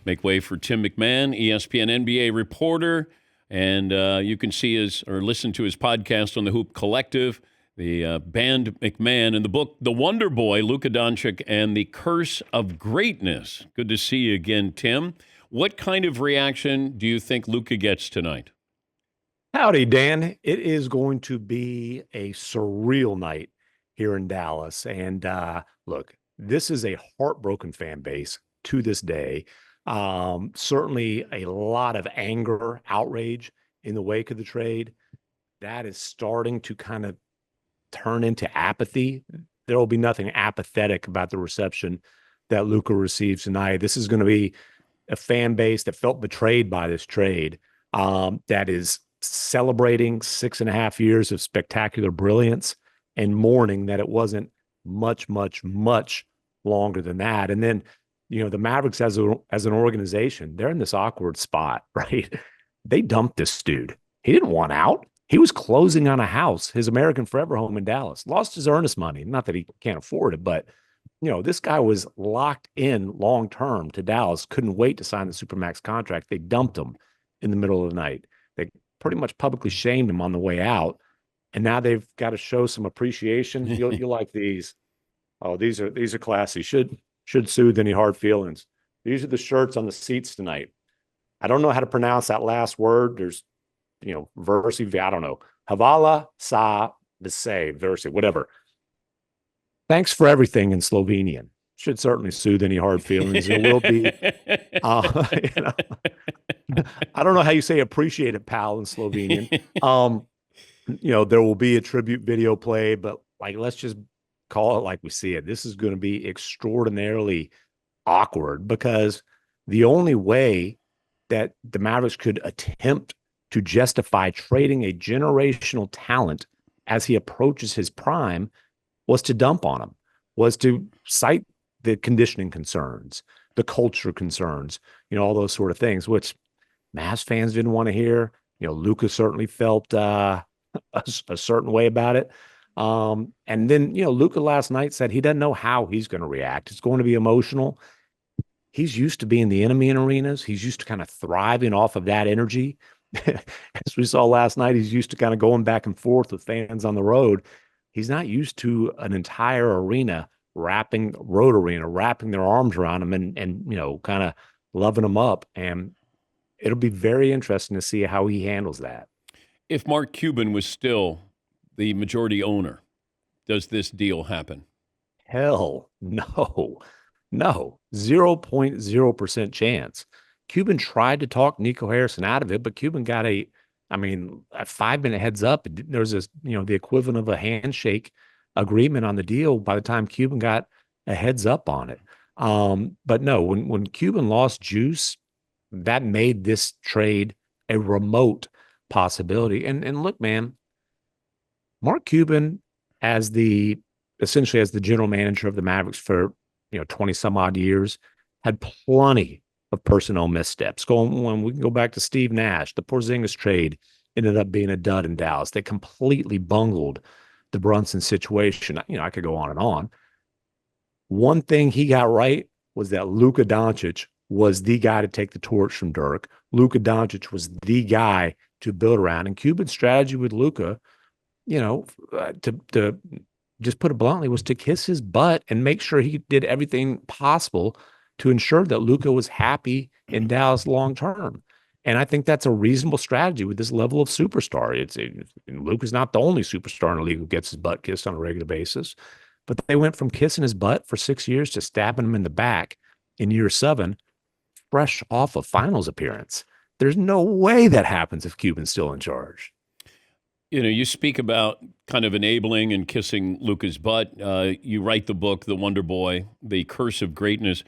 Make way for Tim MacMahon, ESPN NBA reporter, and you can see his or listen to his podcast on the Hoop Collective, the band MacMahon, and the book The Wonder Boy, Luka Doncic and the Curse of Greatness. Good to see you again, Tim. What kind of reaction do you think Luka gets tonight? Howdy, Dan. It is going to be a surreal night here in Dallas. And look, this is a heartbroken fan base to this day. Certainly a lot of anger, outrage in the wake of the trade. That is starting to kind of turn into apathy. There will be nothing apathetic about the reception that Luka receives tonight. This is going to be a fan base that felt betrayed by this trade, that is celebrating 6.5 years of spectacular brilliance and mourning that it wasn't much longer than that. And then, the Mavericks as an organization, they're in this awkward spot, right? They dumped this dude. He didn't want out. He was closing on a house, his American Forever home in Dallas, lost his earnest money. Not that he can't afford it, but this guy was locked in long-term to Dallas, couldn't wait to sign the Supermax contract. They dumped him in the middle of the night. They pretty much publicly shamed him on the way out. And now they've got to show some appreciation. You'll like these. Oh, these are classy. Should soothe any hard feelings. These are the shirts on the seats tonight. I don't know how to pronounce that last word. There's, Versi, I don't know. Havala sa Vise, Versi, whatever. Thanks for everything in Slovenian. Should certainly soothe any hard feelings. There will be, I don't know how you say appreciate it, pal, in Slovenian. There will be a tribute video play, but let's just call it like we see it. This is going to be extraordinarily awkward because the only way that the Mavericks could attempt to justify trading a generational talent as he approaches his prime was to dump on him, was to cite the conditioning concerns, the culture concerns, all those sort of things, which Mavs fans didn't want to hear. Luka certainly felt a certain way about it. And then, Luka last night said he doesn't know how he's going to react. It's going to be emotional. He's used to being the enemy in arenas. He's used to kind of thriving off of that energy. As we saw last night, he's used to kind of going back and forth with fans on the road. He's not used to an entire arena wrapping their arms around him and kind of loving him up. And it'll be very interesting to see how he handles that. If Mark Cuban was still the majority owner, does this deal happen? Hell no. 0.0% chance. Cuban tried to talk Nico Harrison out of it, but Cuban got a 5-minute heads up. There was the equivalent of a handshake agreement on the deal by the time Cuban got a heads up on it. But no, when Cuban lost juice, that made this trade a remote possibility. And look, man, Mark Cuban essentially as the general manager of the Mavericks for 20 some odd years, had plenty of personnel missteps. When we can go back to Steve Nash, the Porzingis trade ended up being a dud in Dallas. They completely bungled the Brunson situation. I could go on and on. One thing he got right was that Luka Doncic was the guy to take the torch from Dirk. Luka Doncic was the guy to build around. And Cuban's strategy with Luka, to just put it bluntly, was to kiss his butt and make sure he did everything possible to ensure that Luka was happy in Dallas long term. And I think that's a reasonable strategy with this level of superstar. Luka's not the only superstar in the league who gets his butt kissed on a regular basis, but they went from kissing his butt for 6 years to stabbing him in the back in year 7, fresh off a finals appearance. There's no way that happens if Cuban's still in charge. You speak about kind of enabling and kissing Luka's butt. You write the book, The Wonder Boy, The Curse of Greatness.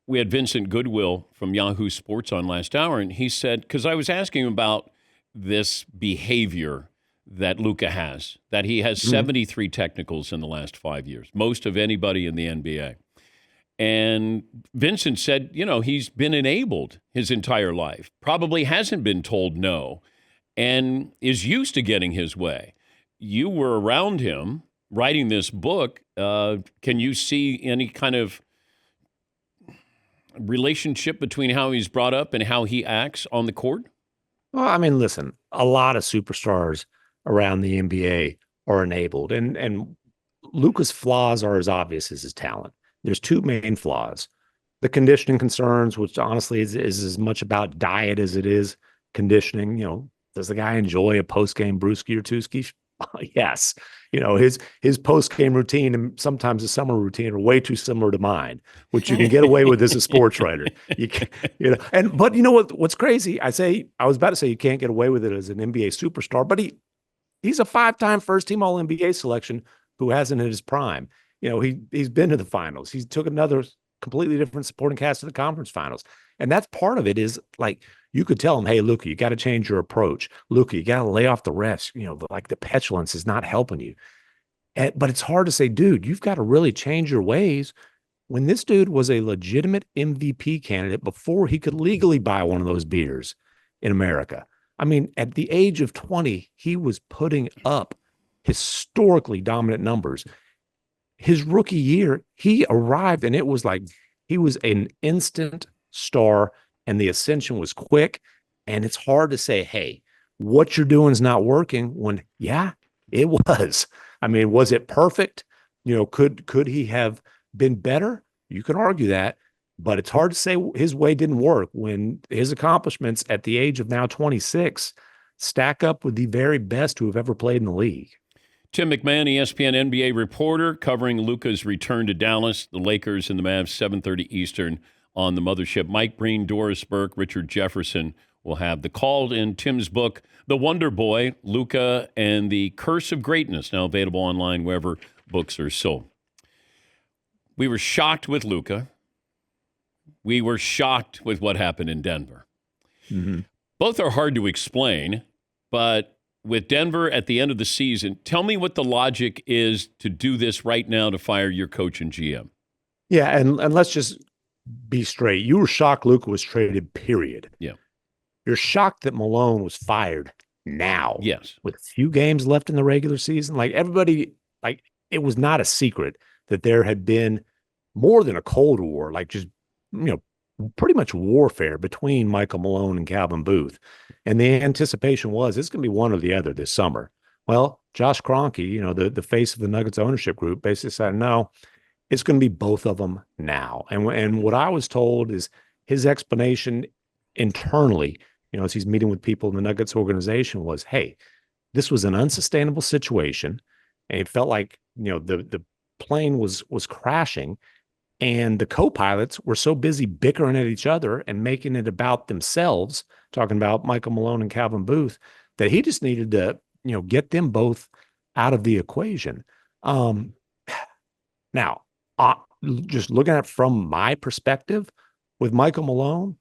We had Vincent Goodwill from Yahoo Sports on last hour, and he said, because I was asking him about this behavior that Luka has, that he has 73 technicals in the last 5 years, most of anybody in the NBA. And Vincent said, he's been enabled his entire life, probably hasn't been told no, and is used to getting his way. You were around him writing this book. Can you see any kind of relationship between how he's brought up and how he acts on the court? Well, I mean, listen, a lot of superstars around the NBA are enabled, and Luka's flaws are as obvious as his talent. There's two main flaws: the conditioning concerns, which honestly is as much about diet as it is conditioning. Does the guy enjoy a post game brewski or twoski? Yes. His post game routine and sometimes the summer routine are way too similar to mine, which you can get away with as a sports writer. You can, but you know what's crazy? I was about to say you can't get away with it as an NBA superstar, but he's a 5-time first team All NBA selection who hasn't hit his prime. He's been to the finals. He took another completely different supporting cast to the conference finals. And that's part of it is like, you could tell him, hey, Luka, you got to change your approach. Luka, you got to lay off the refs. The petulance is not helping you. But it's hard to say, dude, you've got to really change your ways when this dude was a legitimate MVP candidate before he could legally buy one of those beers in America. I mean, at the age of 20, he was putting up historically dominant numbers. His rookie year, he arrived and it was like he was an instant star and the ascension was quick. And it's hard to say, hey, what you're doing is not working when, yeah, it was. I mean, was it perfect? Could he have been better? You could argue that, but it's hard to say his way didn't work when his accomplishments at the age of now 26 stack up with the very best who have ever played in the league. Tim MacMahon, ESPN NBA reporter, covering Luka's return to Dallas, the Lakers and the Mavs, 7:30 Eastern on the mothership. Mike Breen, Doris Burke, Richard Jefferson will have the call in Tim's book, The Wonder Boy, Luka and the Curse of Greatness, now available online wherever books are sold. We were shocked with Luka. We were shocked with what happened in Denver. Mm-hmm. Both are hard to explain, but with Denver at the end of the season, tell me what the logic is to do this right now to fire your coach and GM. Yeah, and let's just be straight. You were shocked Luka was traded, period. Yeah. You're shocked that Malone was fired now. Yes. With a few games left in the regular season. Like everybody, like it was not a secret that there had been more than a Cold War, like just, pretty much warfare between Michael Malone and Calvin Booth. And the anticipation was it's going to be one or the other this summer. Well, Josh Kroenke, the face of the Nuggets ownership group, basically said, no, it's going to be both of them now. And what I was told is his explanation internally, as he's meeting with people in the Nuggets organization was, hey, this was an unsustainable situation. And it felt like, the plane was crashing. And the co-pilots were so busy bickering at each other and making it about themselves, talking about Michael Malone and Calvin Booth, that he just needed to, get them both out of the equation. Now, just looking at it from my perspective, with Michael Malone,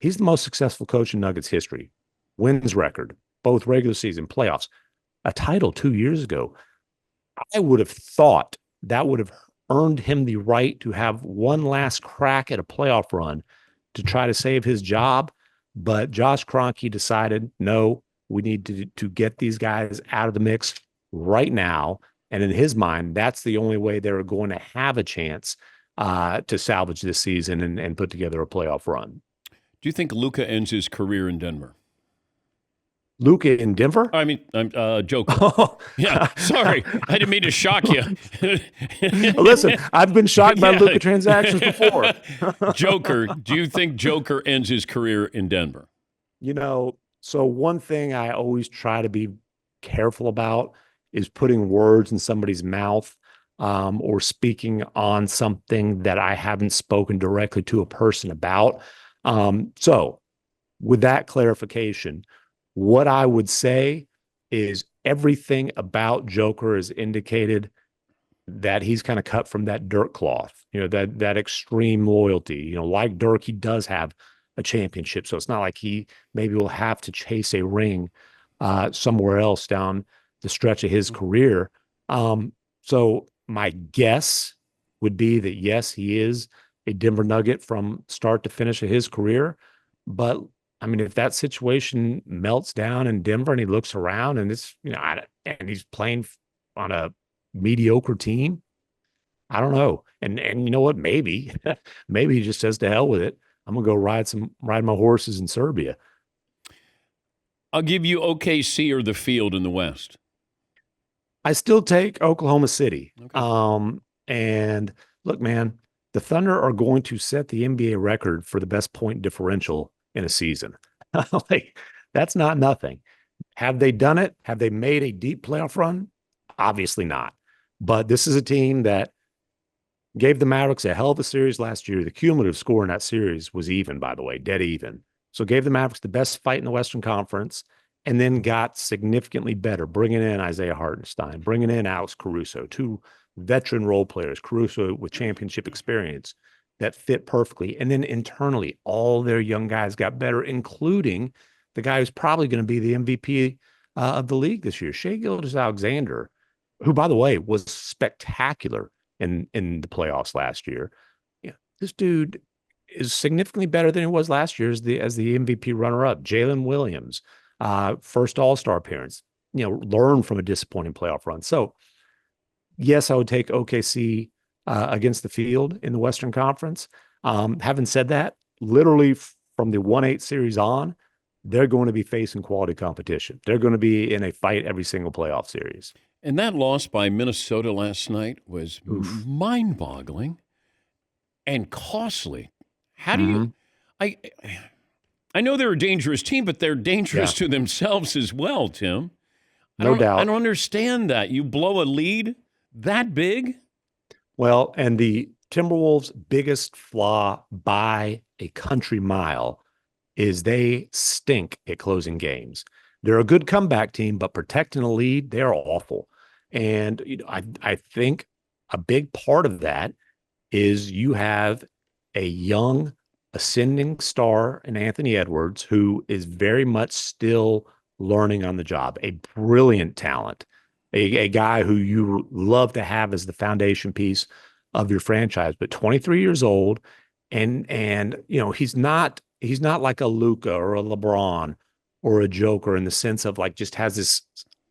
he's the most successful coach in Nuggets history. Wins record, both regular season, playoffs, a title 2 years ago. I would have thought that would have earned him the right to have one last crack at a playoff run to try to save his job. But Josh Kroenke decided, no, we need to get these guys out of the mix right now. And in his mind, that's the only way they're going to have a chance to salvage this season and put together a playoff run. Do you think Luka ends his career in Denver? Luka in Denver? I mean, Joker. Oh. Yeah, sorry. I didn't mean to shock you. Listen, I've been shocked by Luka transactions before. Joker, do you think Joker ends his career in Denver? So one thing I always try to be careful about is putting words in somebody's mouth or speaking on something that I haven't spoken directly to a person about. So with that clarification, what I would say is everything about Joker is indicated that he's kind of cut from that Dirk cloth, that extreme loyalty. Like Dirk, he does have a championship. So it's not like he maybe will have to chase a ring somewhere else down the stretch of his career. So my guess would be that, yes, he is a Denver Nugget from start to finish of his career. But I mean, if that situation melts down in Denver and he looks around and it's, and he's playing on a mediocre team, I don't know. And you know what? Maybe, maybe he just says to hell with it. I'm gonna go ride my horses in Serbia. I'll give you OKC or the field in the West. I still take Oklahoma City. Okay. And look, man, the Thunder are going to set the NBA record for the best point differential in a season. Like, that's not nothing. Have they done it? Have they made a deep playoff run? Obviously not. But this is a team that gave the Mavericks a hell of a series last year. The cumulative score in that series was even, by the way, dead even. So gave the Mavericks the best fight in the Western Conference and then got significantly better, bringing in Isaiah Hartenstein, bringing in Alex Caruso, two veteran role players, Caruso with championship experience that fit perfectly. And then internally, all their young guys got better, including the guy who's probably going to be the MVP of the league this year, Shai Gilgeous-Alexander, who, by the way, was spectacular in the playoffs last year. Yeah, this dude is significantly better than he was last year as the MVP runner up. Jalen Williams, first All Star appearance. Learn from a disappointing playoff run. So yes, I would take OKC against the field in the Western Conference. Having said that, literally from the 1-8 series on, they're going to be facing quality competition. They're going to be in a fight every single playoff series. And that loss by Minnesota last night was Oof. mind-boggling and costly. How do Mm-hmm. you I know they're a dangerous team, but they're dangerous to themselves as well, Tim. No I doubt. don't understand that. You blow a lead that big? Well, and the Timberwolves' biggest flaw by a country mile is they stink at closing games. They're a good comeback team, but protecting a lead, they're awful. And I think a big part of that is you have a young ascending star in Anthony Edwards who is very much still learning on the job, a brilliant talent, a guy who you love to have as the foundation piece of your franchise, but 23 years old. And he's not like a Luka or a LeBron or a Joker in the sense of like just has this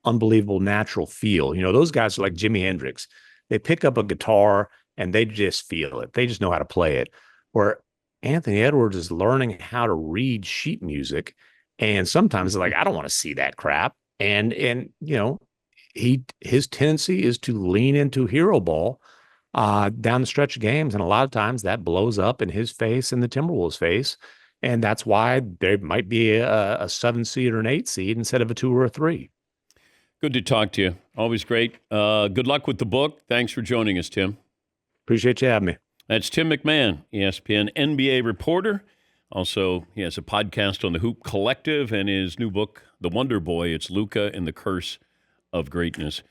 unbelievable natural feel. Those guys are like Jimi Hendrix. They pick up a guitar and they just feel it. They just know how to play it. Where Anthony Edwards is learning how to read sheet music. And sometimes it's like, I don't want to see that crap. And his tendency is to lean into hero ball down the stretch of games. And a lot of times that blows up in his face and the Timberwolves' face. And that's why there might be a 7 seed or an 8 seed instead of a 2 or a 3. Good to talk to you. Always great. Good luck with the book. Thanks for joining us, Tim. Appreciate you having me. That's Tim MacMahon, ESPN NBA reporter. Also, he has a podcast on the Hoop Collective and his new book, The Wonder Boy. It's Luka and the Curse of Greatness.